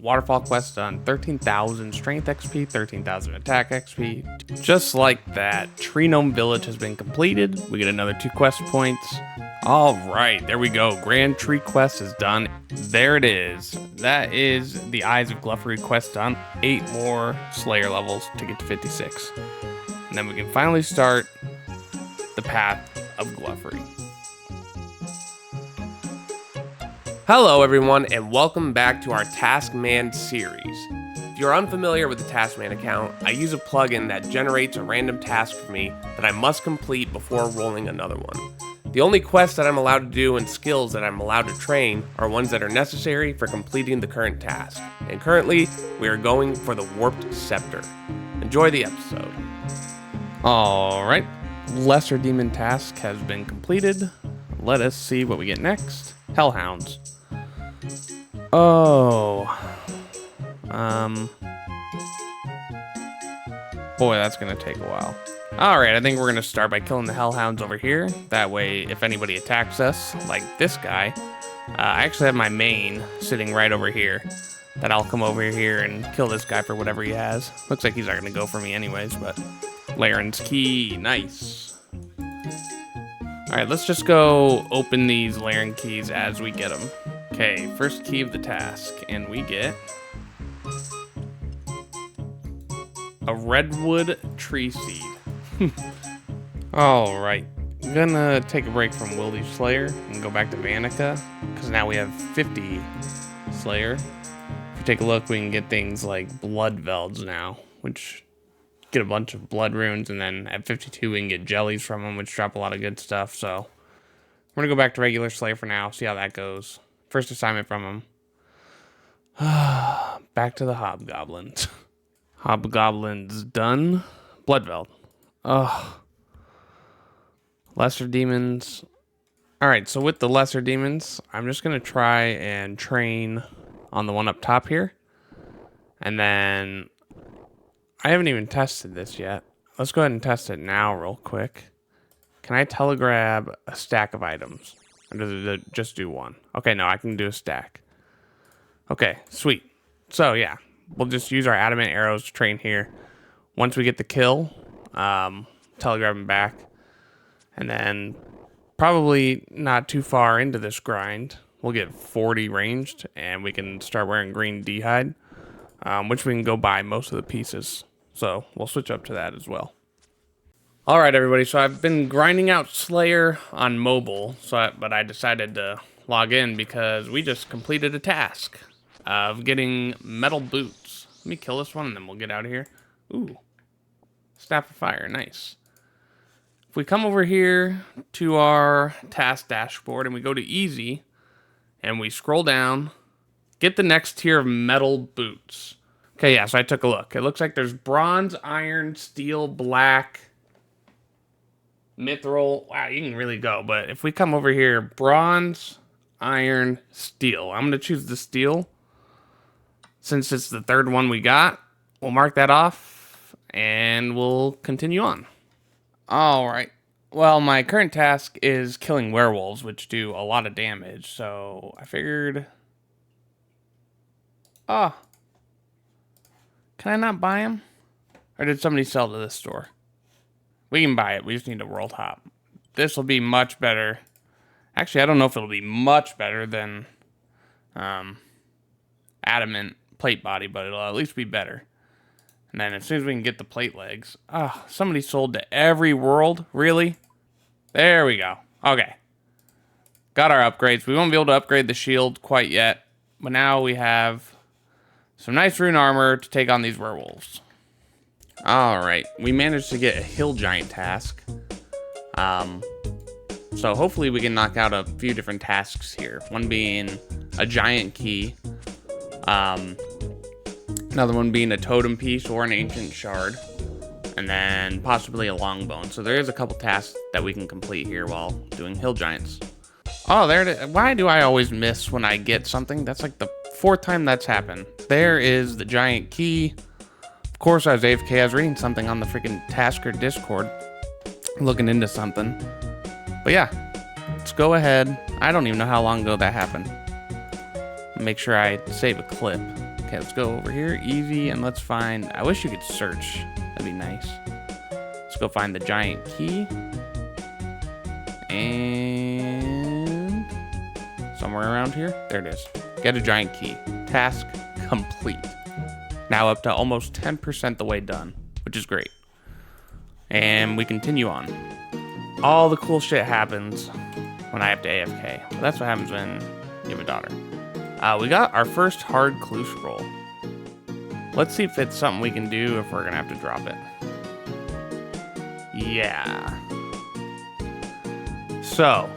Waterfall quest done. 13,000 strength XP, 13,000 attack XP. Just like that, Tree Gnome Village has been completed. We get another 2 quest points. All right, there we go. Grand Tree quest is done. There it is. That is the Eyes of Glouphrie quest done. 8 more Slayer levels to get to 56. And then we can finally start the Path of Glouphrie. Hello everyone, and welcome back to our Taskman series. If you're unfamiliar with the Taskman account, I use a plugin that generates a random task for me that I must complete before rolling another one. The only quests that I'm allowed to do and skills that I'm allowed to train are ones that are necessary for completing the current task. And currently, we are going for the Warped Sceptre. Enjoy the episode. All right, Lesser Demon task has been completed. Let us see what we get next. Hellhounds. Oh. Boy, that's gonna take a while. Alright, I think we're gonna start by killing the Hellhounds over here. That way, if anybody attacks us, like this guy, I actually have my main sitting right over here. That I'll come over here and kill this guy for whatever he has. Looks like he's not gonna go for me anyways, but Laren's key, nice. Alright, let's just go open these Laren keys as we get them. Okay, first key of the task, and we get a redwood tree seed. Alright, I'm gonna take a break from Wildy Slayer and go back to Vanica, because now we have 50 Slayer. If you take a look, we can get things like Blood Velds now, which get a bunch of blood runes, and then at 52 we can get jellies from them, which drop a lot of good stuff. So we're gonna go back to regular Slayer for now, see how that goes. First assignment from him. Back to the Hobgoblins. Hobgoblins done. Bloodveld. Ugh. Lesser demons. Alright, so with the lesser demons, I'm just gonna try and train on the one up top here. And then I haven't even tested this yet. Let's go ahead and test it now real quick. Can I telegrab a stack of items? Or does it just do one? Okay, no, I can do a stack. Okay, sweet. So yeah, we'll just use our adamant arrows to train here. Once we get the kill, telegrab him back. And then probably not too far into this grind, we'll get 40 ranged and we can start wearing green D-hide, which we can go buy most of the pieces. So we'll switch up to that as well. All right, everybody. So I've been grinding out Slayer on mobile, but I decided to log in because we just completed a task of getting metal boots. Let me kill this one and then we'll get out of here. Ooh, Staff of Fire, nice. If we come over here to our task dashboard and we go to easy and we scroll down, get the next tier of metal boots. Okay, yeah, so I took a look. It looks like there's bronze, iron, steel, black, mithril. Wow, you can really go. But if we come over here, bronze, iron, steel. I'm going to choose the steel. Since it's the third one we got, we'll mark that off and we'll continue on. All right. Well, my current task is killing werewolves, which do a lot of damage. So I figured... Oh. Can I not buy them? Or did somebody sell to this store? We can buy it. We just need a world hop. This will be much better. Actually, I don't know if it'll be much better than adamant plate body, but it'll at least be better. And then as soon as we can get the plate legs. Somebody sold to every world? Really? There we go. Okay. Got our upgrades. We won't be able to upgrade the shield quite yet. But now we have some nice rune armor to take on these werewolves. Alright, we managed to get a hill giant task. So hopefully we can knock out a few different tasks here. One being a giant key. Another one being a totem piece or an ancient shard. And then possibly a long bone. So there is a couple tasks that we can complete here while doing hill giants. Oh, there it is. Why do I always miss when I get something? That's like the 4th time that's happened. There is the giant key. Of course, I was AFK. I was reading something on the freaking Tasker Discord, looking into something. But yeah, let's go ahead. I don't even know how long ago that happened. Make sure I save a clip. Okay, let's go over here, easy, and let's find, I wish you could search. That'd be nice. Let's go find the giant key. And somewhere around here, there it is. Get a giant key. Task complete. Now up to almost 10% the way done, which is great. And we continue on. All the cool shit happens when I have to AFK. Well, that's what happens when you have a daughter. We got our first hard clue scroll. Let's see if it's something we can do if we're gonna have to drop it. Yeah. So,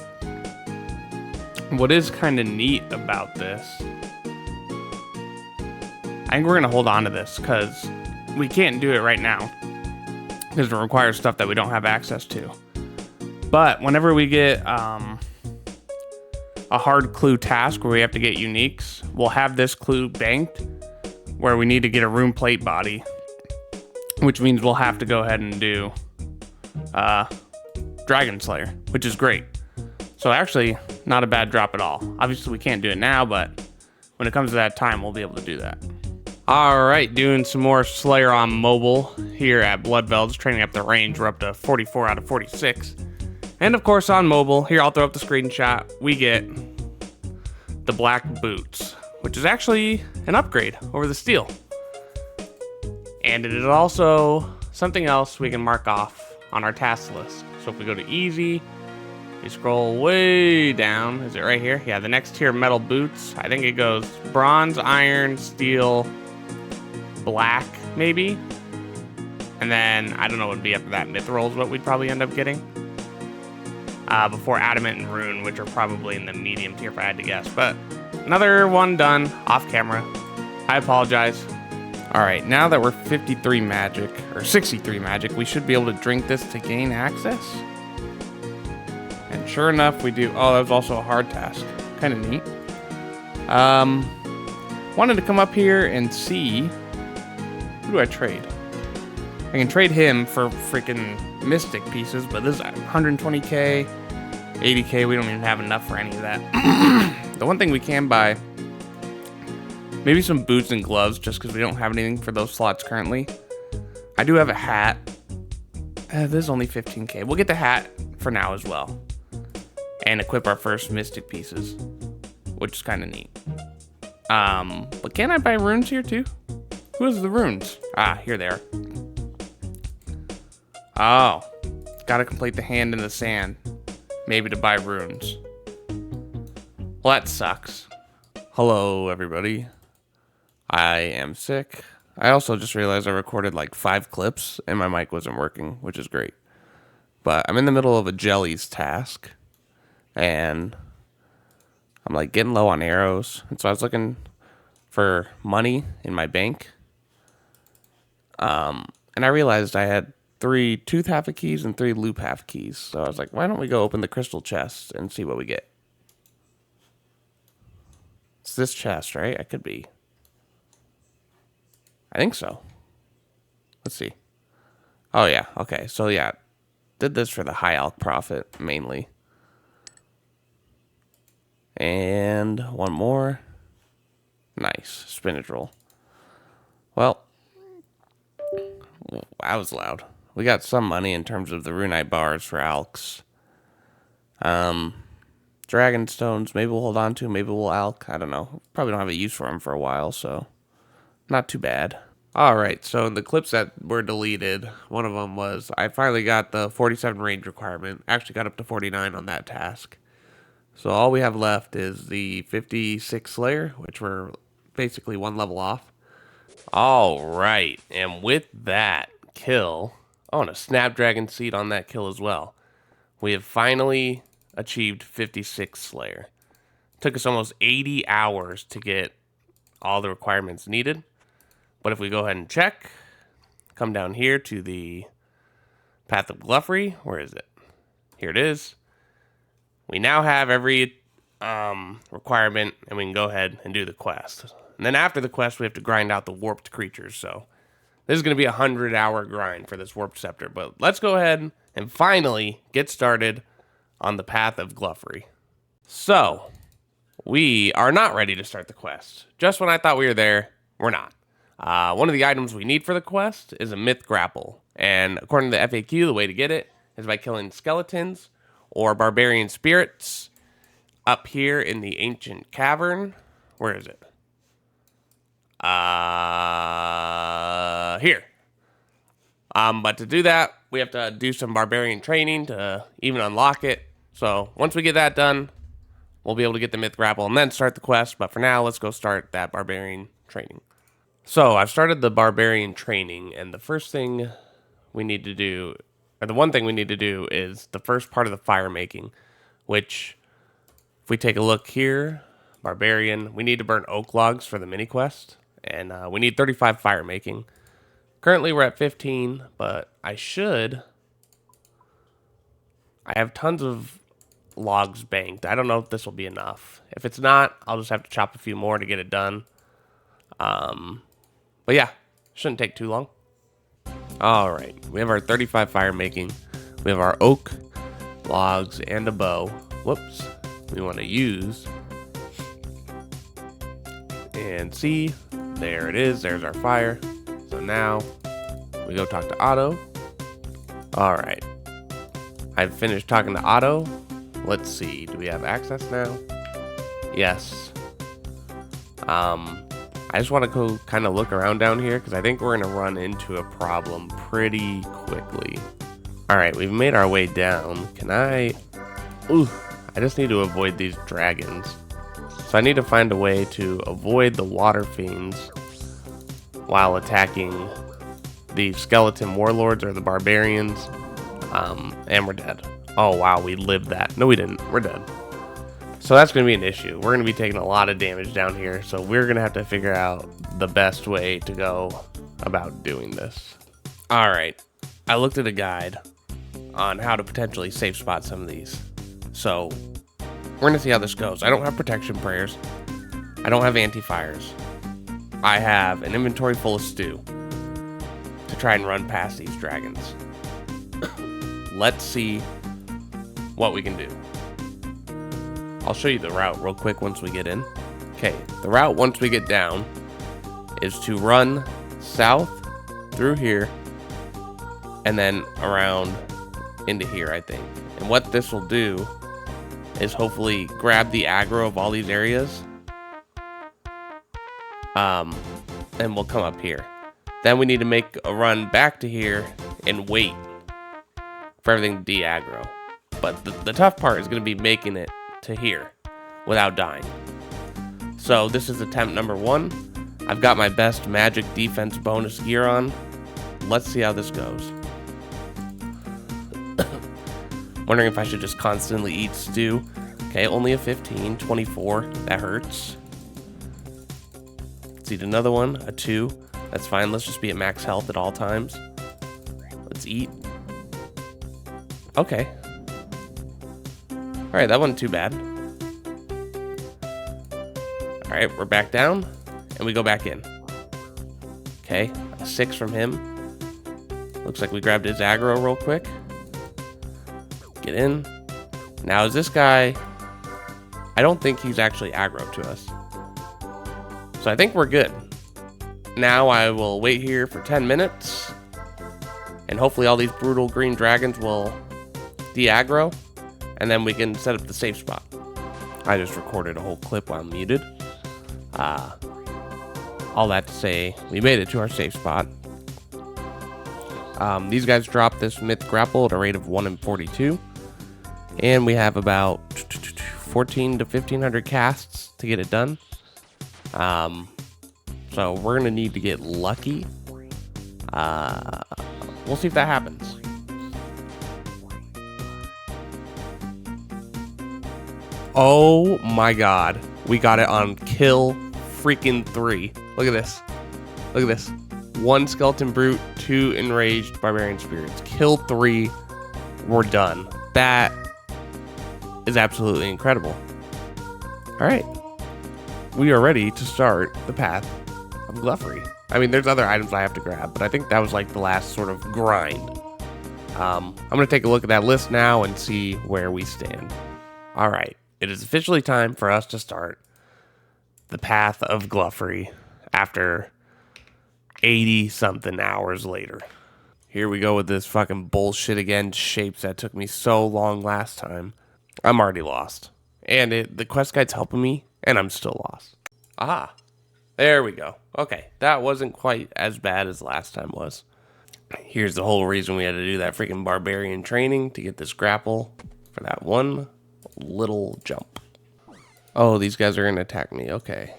what is kind of neat about this, I think we're gonna hold on to this because we can't do it right now because it requires stuff that we don't have access to. But whenever we get a hard clue task where we have to get uniques, we'll have this clue banked where we need to get a rune plate body, which means we'll have to go ahead and do Dragon Slayer, which is great. So actually, not a bad drop at all. Obviously, we can't do it now, but when it comes to that time, we'll be able to do that. All right, doing some more Slayer on mobile here at Bloodvelds, training up the range. We're up to 44 out of 46. And of course, on mobile, here I'll throw up the screenshot, we get the black boots, which is actually an upgrade over the steel. And it is also something else we can mark off on our task list. So if we go to easy, we scroll way down. Is it right here? Yeah, the next tier, metal boots. I think it goes bronze, iron, steel, black, maybe. And then, I don't know what would be after that. Mithril is what we'd probably end up getting. Before adamant and rune, which are probably in the medium tier if I had to guess. But another one done off camera. I apologize. All right, now that we're 53 magic, or 63 magic, we should be able to drink this to gain access. And sure enough, we do. Oh, that was also a hard task. Kind of neat. Wanted to come up here and see, who do I trade? I can trade him for freaking mystic pieces, but this is 120k, 80k, we don't even have enough for any of that. The one thing we can buy, maybe some boots and gloves, just because we don't have anything for those slots currently. I do have a hat. This is only 15k. We'll get the hat for now as well. And equip our first mystic pieces, which is kind of neat. But can I buy runes here too? Who has the runes? Ah, here they are. Oh, gotta complete the hand in the sand, maybe to buy runes. Well, that sucks. Hello, everybody. I am sick. I also just realized I recorded like 5 clips and my mic wasn't working, which is great. But I'm in the middle of a jellies task and I'm like getting low on arrows. And so I was looking for money in my bank. And I realized I had 3 tooth half keys and 3 loop half keys. So I was like, why don't we go open the crystal chest and see what we get? It's this chest, right? I could be. I think so. Let's see. Oh, yeah. Okay. So, yeah. Did this for the high alch profit, mainly. And one more. Nice. Spinach roll. Well, that was loud. We got some money in terms of the runite bars for alchs. Dragon stones, maybe we'll hold on to, maybe we'll alch. I don't know. Probably don't have a use for them for a while, so not too bad. All right, so the clips that were deleted, one of them was I finally got the 47 range requirement. Actually got up to 49 on that task. So all we have left is the 56 Slayer, which we're basically 1 level off. All right, and with that kill, oh, and a Snapdragon seed on that kill as well, we have finally achieved 56 Slayer. Took us almost 80 hours to get all the requirements needed. But if we go ahead and check, come down here to the Path of Glouphrie. Where is it? Here it is. We now have every requirement, and we can go ahead and do the quest. And then after the quest, we have to grind out the warped creatures. So this is going to be a 100-hour grind for this warped scepter. But let's go ahead and finally get started on the Path of Glouphrie. So we are not ready to start the quest. Just when I thought we were there, we're not. One of the items we need for the quest is a myth grapple. And according to the FAQ, the way to get it is by killing skeletons or barbarian spirits up here in the ancient cavern. Where is it? Here. But to do that, we have to do some barbarian training to even unlock it. So once we get that done, we'll be able to get the myth grapple and then start the quest. But for now, let's go start that barbarian training. So I've started the barbarian training, and the first thing we need to do, or the one thing we need to do, is the first part of the fire making, which, if we take a look here, barbarian, we need to burn oak logs for the mini quest, and we need 35 fire making. Currently we're at 15, but I have tons of logs banked. I don't know if this will be enough. If it's not, I'll just have to chop a few more to get it done. But yeah, shouldn't take too long. All right, we have our 35 fire making. We have our oak, logs, and a bow. Whoops, we want to use. And see, there it is, there's our fire. So now, we go talk to Otto. All right, I've finished talking to Otto. Let's see, do we have access now? Yes. I just want to go kind of look around down here because I think we're going to run into a problem pretty quickly. All right, we've made our way down. I just need to avoid these dragons. So I need to find a way to avoid the water fiends while attacking the skeleton warlords or the barbarians. And we're dead. Oh, wow, we lived that. No, we didn't. We're dead. So that's going to be an issue. We're going to be taking a lot of damage down here. So we're going to have to figure out the best way to go about doing this. All right. I looked at a guide on how to potentially safe spot some of these. So we're going to see how this goes. I don't have protection prayers. I don't have anti-fires. I have an inventory full of stew to try and run past these dragons. Let's see what we can do. I'll show you the route real quick once we get in. Okay, the route once we get down is to run south through here and then around into here, I think. And what this will do is hopefully grab the aggro of all these areas. And we'll come up here. Then we need to make a run back to here and wait for everything to de-aggro. But the tough part is going to be making it to here without dying. So this is attempt number 1. I've got my best magic defense bonus gear on. Let's see how this goes. Wondering if I should just constantly eat stew. Okay, only a 15, 24. That hurts. Let's eat another one, a 2. That's fine. Let's just be at max health at all times. Let's eat. Okay. Alright, that wasn't too bad. Alright, we're back down, and we go back in. Okay, a 6 from him. Looks like we grabbed his aggro real quick. Get in. Now, is this guy... I don't think he's actually aggro to us. So I think we're good. Now I will wait here for 10 minutes, and hopefully all these brutal green dragons will de-aggro. And then we can set up the safe spot. I just recorded a whole clip while I'm muted. All that to say, we made it to our safe spot. These guys dropped this myth grapple at a rate of 1 in 42. And we have about 14 to 1500 casts to get it done. So we're going to need to get lucky. We'll see if that happens. Oh my god. We got it on kill freaking 3. Look at this. Look at this. 1 skeleton brute, 2 enraged barbarian spirits. Kill 3. We're done. That is absolutely incredible. Alright. We are ready to start the Path of Glouphrie. I mean, there's other items I have to grab, but I think that was like the last sort of grind. I'm going to take a look at that list now and see where we stand. Alright. It is officially time for us to start the Path of Glouphrie. after 80 something hours later. Here we go with this fucking bullshit again. Shapes that took me so long last time. I'm already lost. And the quest guide's helping me, and I'm still lost. Aha. There we go. Okay, that wasn't quite as bad as last time was. Here's the whole reason we had to do that freaking barbarian training to get this grapple for that one little jump. Oh, these guys are going to attack me. Okay.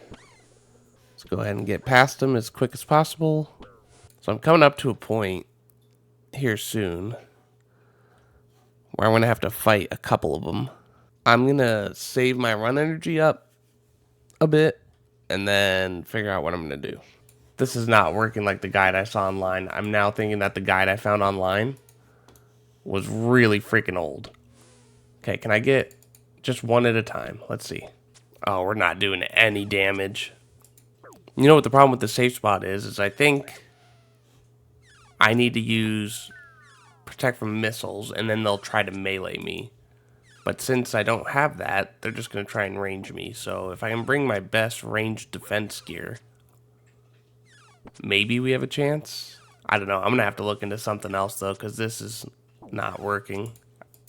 Let's go ahead and get past them as quick as possible. So I'm coming up to a point here soon where I'm going to have to fight a couple of them. I'm going to save my run energy up a bit and then figure out what I'm going to do. This is not working like the guide I saw online. I'm now thinking that the guide I found online was really freaking old. Okay, can I get just one at a time? Let's see. Oh, we're not doing any damage. You know what the problem with the safe spot is I think I need to use protect from missiles, and then they'll try to melee me. But since I don't have that, they're just going to try and range me. So if I can bring my best ranged defense gear, maybe we have a chance. I don't know. I'm going to have to look into something else, though, because this is not working.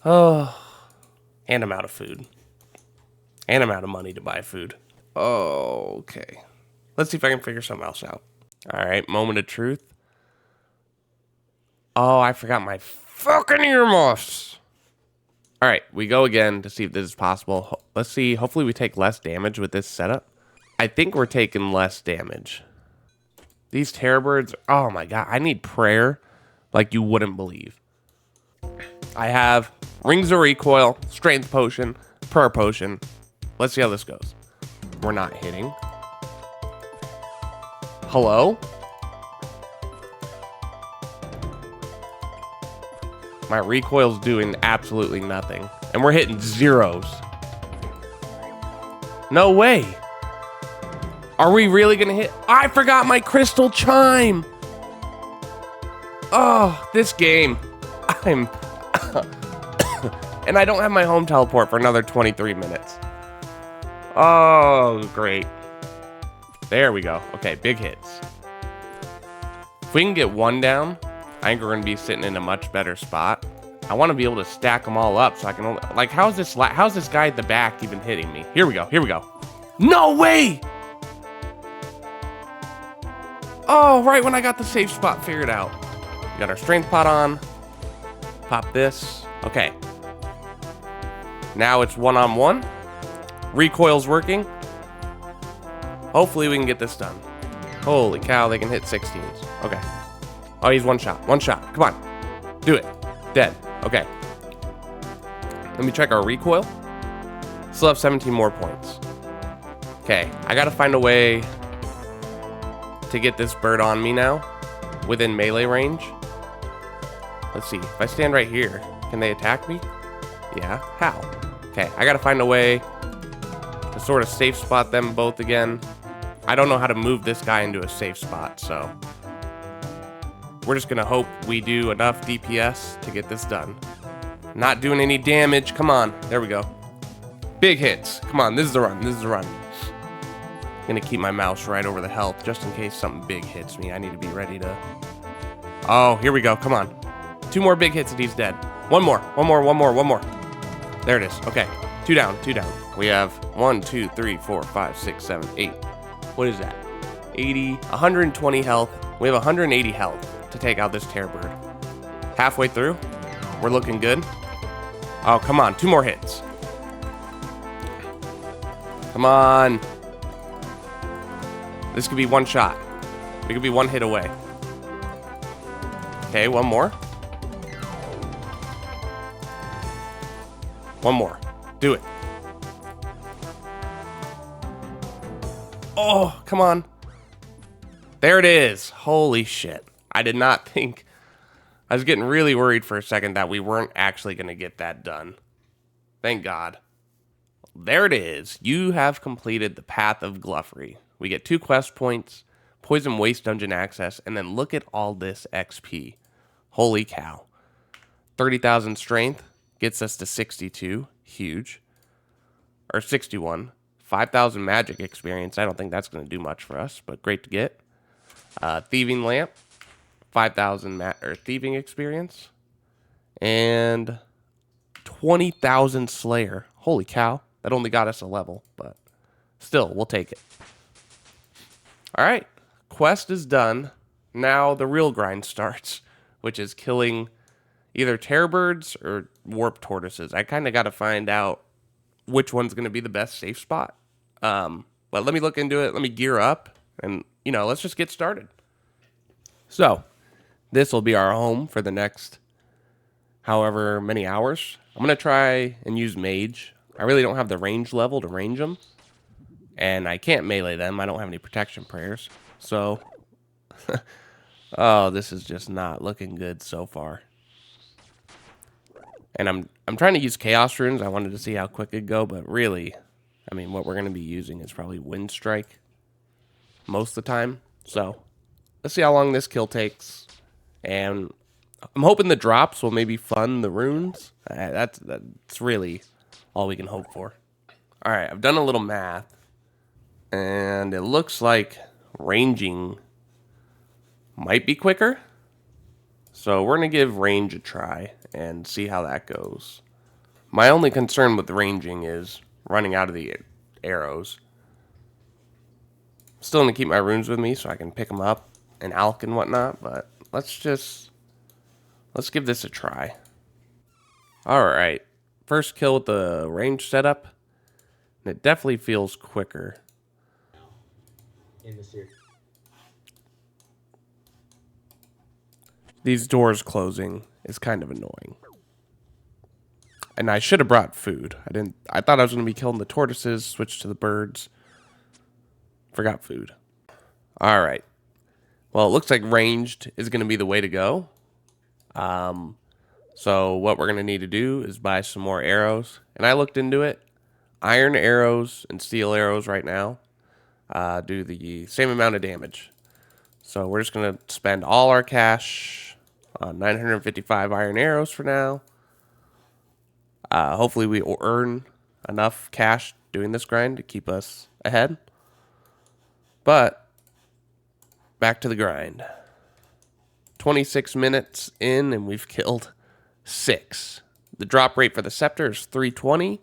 Oh, and I'm out of food. And I'm out of money to buy food. Oh, okay. Let's see if I can figure something else out. All right, moment of truth. Oh, I forgot my fucking earmuffs. All right, we go again to see if this is possible. Let's see. Hopefully we take less damage with this setup. I think we're taking less damage. These terror birds, oh my god, I need prayer like you wouldn't believe. I have rings of recoil, strength potion, prayer potion. Let's see how this goes. We're not hitting. Hello? My recoil's doing absolutely nothing. And we're hitting zeros. No way. Are we really gonna hit? I forgot my crystal chime. Oh, this game. I'm... And I don't have my home teleport for another 23 minutes. Oh, great. There we go. Okay, big hits. If we can get one down, I think we're going to be sitting in a much better spot. I want to be able to stack them all up so I can only... Like, how's this guy at the back even hitting me? Here we go. Here we go. No way! Oh, right when I got the safe spot figured out. We got our strength pot on. Pop this. Okay. Now it's one-on-one. Recoil's working. Hopefully we can get this done. Holy cow, they can hit 16s. Okay. Oh, he's one shot. One shot. Come on. Do it. Dead. Okay. Let me check our recoil. Still have 17 more points. Okay. I gotta find a way to get this bird on me now within melee range. Let's see. If I stand right here, can they attack me? Yeah. How? Okay. I gotta find a way to sort of safe spot them both again. I don't know how to move this guy into a safe spot, so we're just gonna hope we do enough DPS to get this done. Not doing any damage. Come on. There we go. Big hits. Come on. This is the run. This is the run. Gonna keep my mouse right over the health just in case something big hits me. I need to be ready to... Oh, here we go. Come on. 2 more big hits and he's dead. One more. One more. One more. One more. There it is. Okay. 2 down. 2 down. We have 1, 2, 3, 4, 5, 6, 7, 8. What is that? 80, 120 health. We have 180 health to take out this terror bird. Halfway through. We're looking good. Oh, come on. 2 more hits. Come on. This could be one shot. We could be 1 hit away. Okay, 1 more. 1 more. Do it. Oh, come on. There it is. Holy shit. I did not think... I was getting really worried for a second that we weren't actually going to get that done. Thank God. There it is. You have completed the Path of Glouphrie. We get 2 quest points, Poison Waste Dungeon access, and then look at all this XP. Holy cow. 30,000 strength gets us to 62. Huge. Or 61. 5,000 magic experience. I don't think that's going to do much for us, but great to get. Thieving lamp, 5,000 thieving experience, and 20,000 slayer. Holy cow! That only got us a level, but still, we'll take it. All right, quest is done. Now the real grind starts, which is killing either terrorbirds or warp tortoises. I kind of got to find out which one's going to be the best safe spot. But let me look into it. Let me gear up, and let's just get started. So, this will be our home for the next however many hours. I'm going to try and use mage. I really don't have the range level to range them, and I can't melee them. I don't have any protection prayers. So, oh, this is just not looking good so far. And I'm trying to use chaos runes. I wanted to see how quick it'd go, but really, I mean, what we're going to be using is probably wind strike most of the time. So, let's see how long this kill takes. And I'm hoping the drops will maybe fund the runes. That's really all we can hope for. All right, I've done a little math, and it looks like ranging might be quicker. So we're going to give range a try and see how that goes. My only concern with ranging is running out of the arrows. Still going to keep my runes with me so I can pick them up and alch and whatnot, but let's give this a try. Alright, first kill with the range setup, and it definitely feels quicker. In the series. These doors closing is kind of annoying. And I should have brought food. I thought I was going to be killing the tortoises, switch to the birds. Forgot food. Alright. Well, it looks like ranged is going to be the way to go. So what we're going to need to do is buy some more arrows. And I looked into it. Iron arrows and steel arrows right now do the same amount of damage. So we're just going to spend all our cash on 955 iron arrows for now. Hopefully we earn enough cash doing this grind to keep us ahead. But back to the grind. 26 minutes in and we've killed 6. The drop rate for the Sceptre is 320.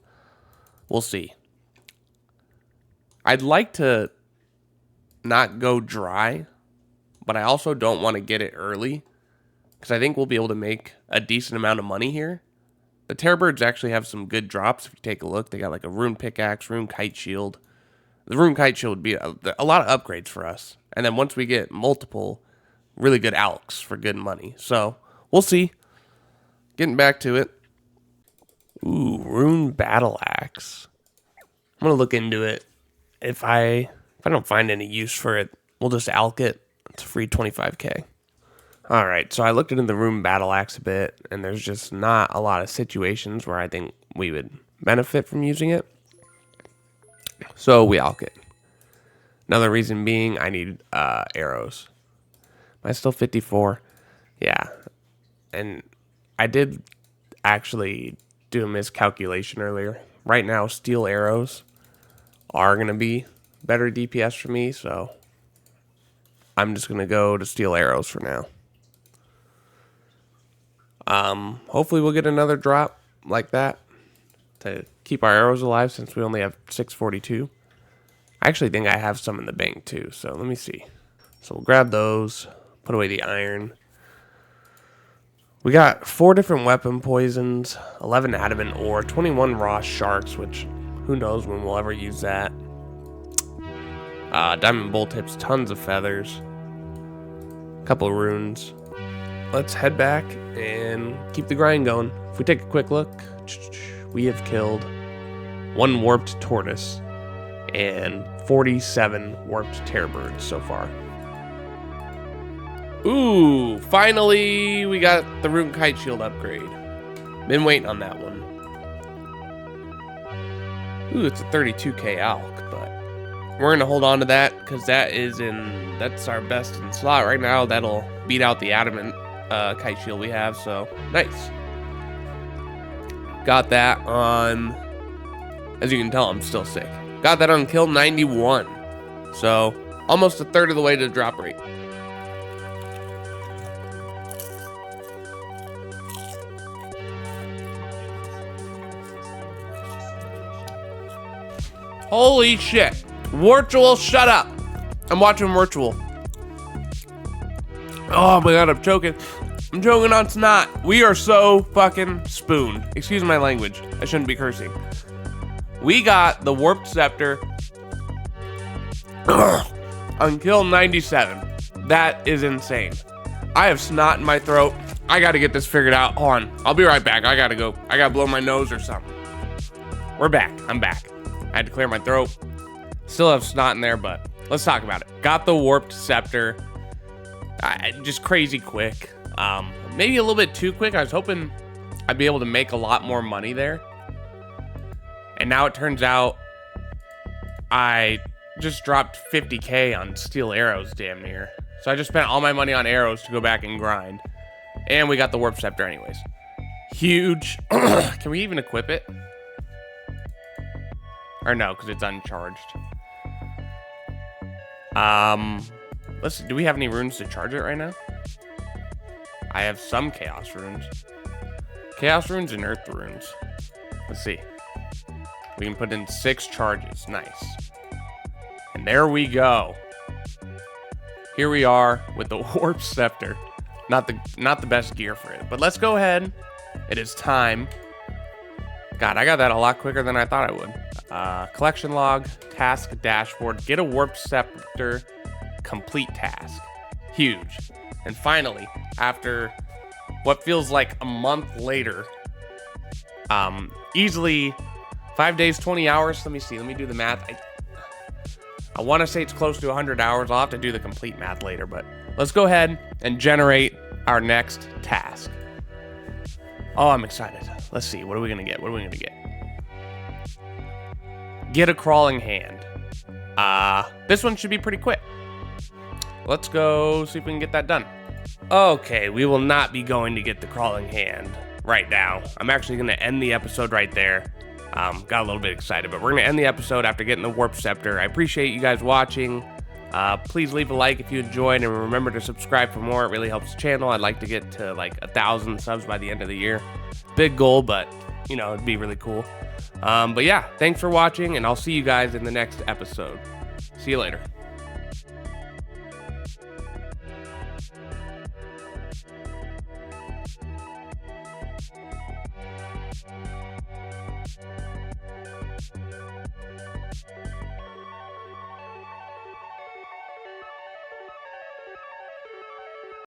We'll see. I'd like to not go dry, but I also don't want to get it early because I think we'll be able to make a decent amount of money here. The terrorbirds actually have some good drops. If you take a look, they got like a rune pickaxe, rune kite shield. The rune kite shield would be a lot of upgrades for us. And then once we get multiple really good alchs for good money. So we'll see. Getting back to it. Ooh, rune battle axe. I'm gonna look into it. If I don't find any use for it, we'll just alch it. It's a free 25k. Alright, so I looked into the rune battle axe a bit, and there's just not a lot of situations where I think we would benefit from using it. So we alch it. Another reason being I need arrows. Am I still 54? Yeah. And I did actually do a miscalculation earlier. Right now, steel arrows are going to be better DPS for me, so I'm just going to go to steel arrows for now. Hopefully we'll get another drop like that to keep our arrows alive since we only have 642. I actually think I have some in the bank too, so let me see. So we'll grab those, put away the iron. We got 4 different weapon poisons, 11 adamant ore, 21 raw sharks, which who knows when we'll ever use that. Diamond bolt tips, tons of feathers, a couple runes. Let's head back and keep the grind going. If we take a quick look, we have killed 1 warped tortoise and 47 warped terrorbirds so far. Ooh, finally we got the rune kite shield upgrade. Been waiting on that one. Ooh, it's a 32k alch, but we're gonna hold on to that because that's our best in slot right now. That'll beat out the adamant kite shield we have, so nice. Got that on. As you can tell, I'm still sick. Got that on kill 91. So almost a third of the way to the drop rate. Holy shit. Virtual, shut up. I'm watching Virtual. Oh my god, I'm choking. I'm choking on snot. We are so fucking spooned. Excuse my language. I shouldn't be cursing. We got the Warped Sceptre on kill 97. That is insane. I have snot in my throat. I gotta get this figured out. Hold on. I'll be right back. I gotta go. I gotta blow my nose or something. We're back. I'm back. I had to clear my throat. Still have snot in there, but let's talk about it. Got the Warped Sceptre. Just crazy quick. Maybe a little bit too quick. I was hoping I'd be able to make a lot more money there. And now it turns out I just dropped 50K on steel arrows damn near. So I just spent all my money on arrows to go back and grind. And we got the Warp Sceptre anyways. Huge. Can we even equip it? Or no, because it's uncharged. Let's see. Do we have any runes to charge it right now? I have some chaos runes. Chaos runes and earth runes. Let's see. We can put in 6 charges. Nice. And there we go. Here we are with the Warp Sceptre. Not the best gear for it. But let's go ahead. It is time. God, I got that a lot quicker than I thought I would. Collection log, task dashboard, get a Warp Sceptre, complete task. Huge. And finally, after what feels like a month later, easily 5 days, 20 hours. Let me see. Let me do the math. I want to say it's close to 100 hours. I'll have to do the complete math later, but let's go ahead and generate our next task. Oh, I'm excited. Let's see. What are we going to get? What are we going to get? Get a crawling hand. This one should be pretty quick. Let's go see if we can get that done. Okay, we will not be going to get the crawling hand right now. I'm actually going to end the episode right there. Got a little bit excited, but we're going to end the episode after getting the Warp Sceptre. I appreciate you guys watching. Please leave a like if you enjoyed, and remember to subscribe for more. It really helps the channel. I'd like to get to like 1,000 subs by the end of the year. Big goal, but you know, it'd be really cool. But yeah, thanks for watching, and I'll see you guys in the next episode. See you later.